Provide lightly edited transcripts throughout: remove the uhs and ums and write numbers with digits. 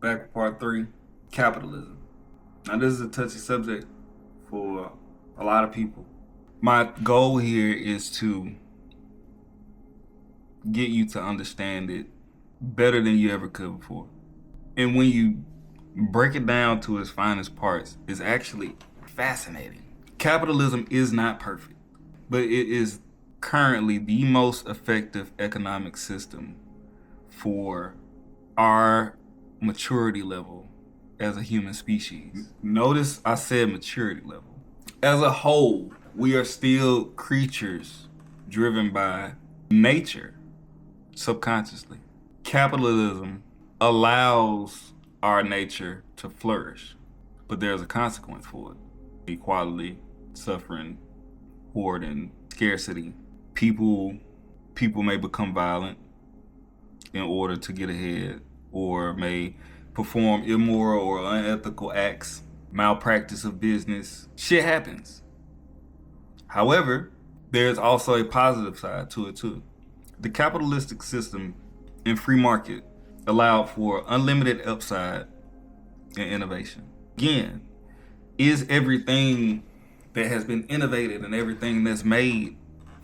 Back with part 3, capitalism. Now this is a touchy subject for a lot of people. My goal here is to get you to understand it better than you ever could before. And when you break it down to its finest parts, it's actually fascinating. Capitalism is not perfect, but it is currently the most effective economic system for our maturity level as a human species. Notice I said maturity level. As a whole, we are still creatures driven by nature subconsciously. Capitalism allows our nature to flourish, but there's a consequence for it. Equality, suffering, hoarding, scarcity. People may become violent in order to get ahead, or may perform immoral or unethical acts, malpractice of business. Shit happens. However, there's also a positive side to it too. The capitalistic system and free market allowed for unlimited upside and innovation. Again, is everything that has been innovated and everything that's made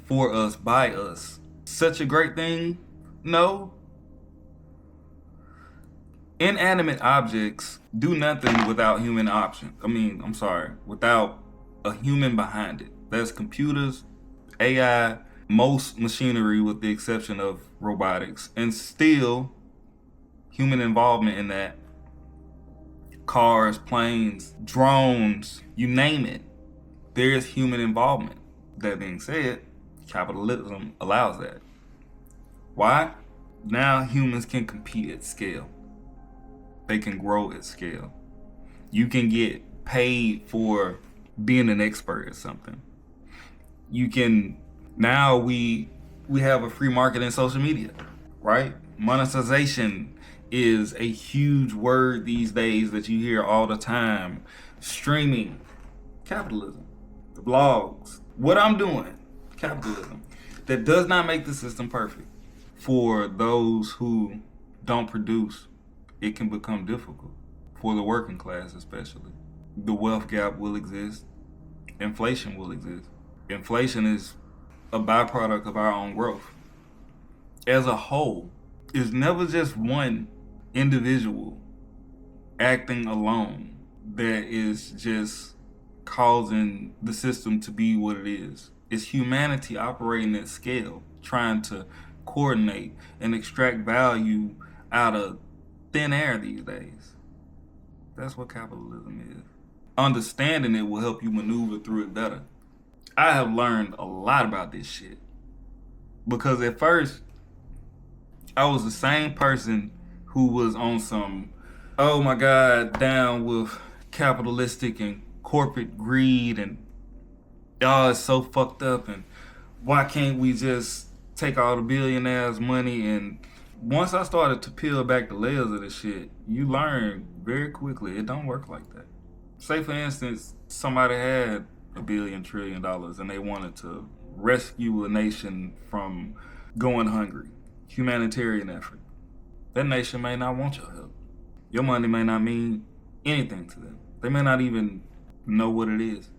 for us by us such a great thing? No. Inanimate objects do nothing without without a human behind it. That's computers, AI, most machinery with the exception of robotics, and still human involvement in that. Cars, planes, drones, you name it, there's human involvement. That being said, capitalism allows that. Why? Now humans can compete at scale. They can grow at scale. You can get paid for being an expert at something. Now we have a free market in social media, right? Monetization is a huge word these days that you hear all the time. Streaming, capitalism. The blogs, what I'm doing, capitalism. That does not make the system perfect. For those who don't produce, it can become difficult. For the working class especially. The wealth gap will exist. Inflation will exist. Inflation is a byproduct of our own growth. As a whole, it's never just one individual acting alone that is just causing the system to be what it is. It's humanity operating at scale, trying to coordinate and extract value out of thin air these days. That's what capitalism is. Understanding it will help you maneuver through it better. I have learned a lot about this shit. Because at first, I was the same person who was on some, oh my God, down with capitalistic and corporate greed and y'all is so fucked up and why can't we just take all the billionaires' money? And once I started to peel back the layers of this shit, you learn very quickly it don't work like that. Say for instance, somebody had $1 billion, $1 trillion and they wanted to rescue a nation from going hungry. Humanitarian effort. That nation may not want your help. Your money may not mean anything to them. They may not even know what it is.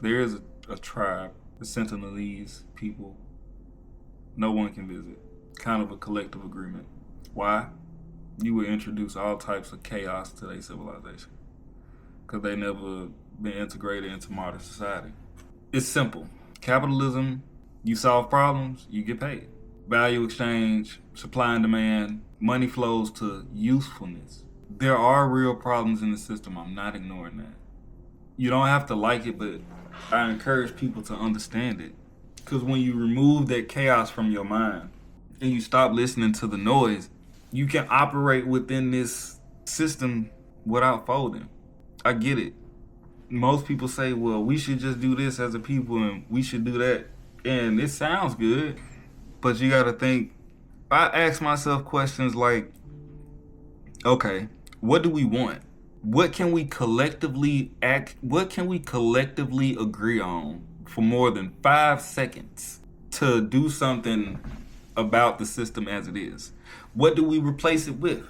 There is a tribe, the Sentinelese people, no one can visit. Kind of a collective agreement. Why? You would introduce all types of chaos to their civilization. Because they never been integrated into modern society. It's simple. Capitalism, you solve problems, you get paid. Value exchange, supply and demand, money flows to usefulness. There are real problems in the system. I'm not ignoring that. You don't have to like it, but I encourage people to understand it. Because when you remove that chaos from your mind and you stop listening to the noise, you can operate within this system without folding. I get it. Most people say, well, we should just do this as a people and we should do that. And it sounds good, but you gotta think. I ask myself questions like, okay, what do we want? What can we collectively agree on for more than 5 seconds to do something about the system as it is? What do we replace it with?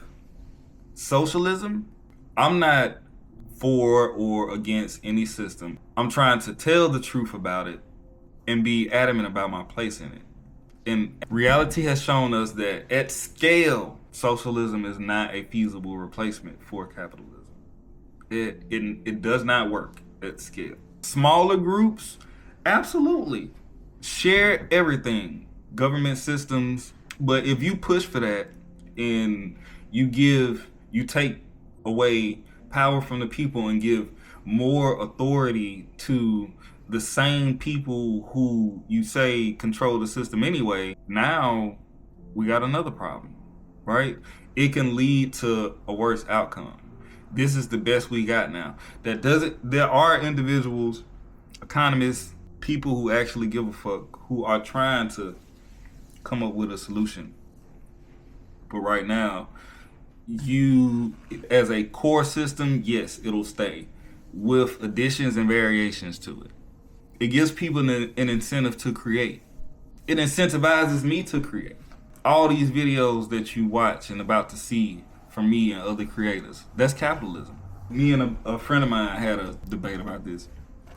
Socialism, I'm not for or against any system. I'm trying to tell the truth about it and be adamant about my place in it. And reality has shown us that at scale, socialism is not a feasible replacement for capitalism. It does not work at scale. Smaller groups, absolutely. Share everything, government systems. But if you push for that and you take away power from the people and give more authority to the same people who you say control the system anyway, now we got another problem, right? It can lead to a worse outcome. This is the best we got now. There are individuals, economists, people who actually give a fuck, who are trying to come up with a solution. But right now, as a core system, yes, it'll stay with additions and variations to it. It gives people an incentive to create. It incentivizes me to create. All these videos that you watch and about to see from me and other creators, that's capitalism. Me and a friend of mine had a debate about this.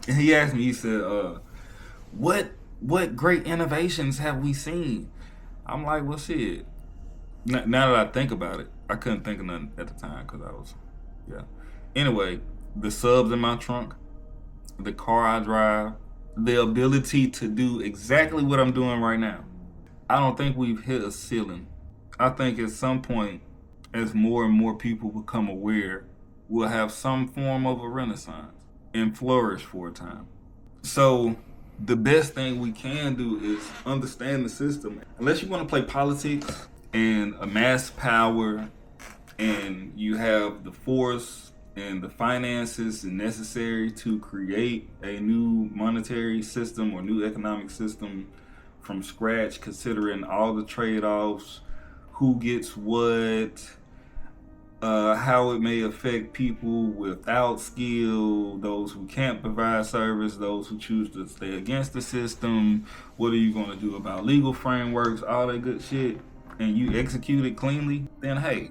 And he asked me, he said, what great innovations have we seen? I'm like, well, shit. Now that I think about it, I couldn't think of nothing at the time because I was, yeah. Anyway, the subs in my trunk, the car I drive, the ability to do exactly what I'm doing right now. I don't think we've hit a ceiling. I think at some point, as more and more people become aware, we'll have some form of a renaissance and flourish for a time. So the best thing we can do is understand the system. Unless you want to play politics and amass power and you have the force and the finances necessary to create a new monetary system or new economic system from scratch, considering all the trade-offs, who gets what, how it may affect people without skill, those who can't provide service, those who choose to stay against the system, what are you going to do about legal frameworks, all that good shit, and you execute it cleanly, then hey,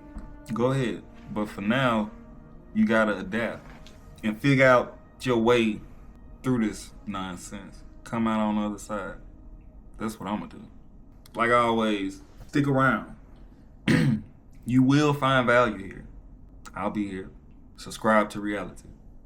go ahead. But for now, you gotta adapt and figure out your way through this nonsense. Come out on the other side. That's what I'm gonna do. Like always, stick around. You will find value here. I'll be here. Subscribe to reality.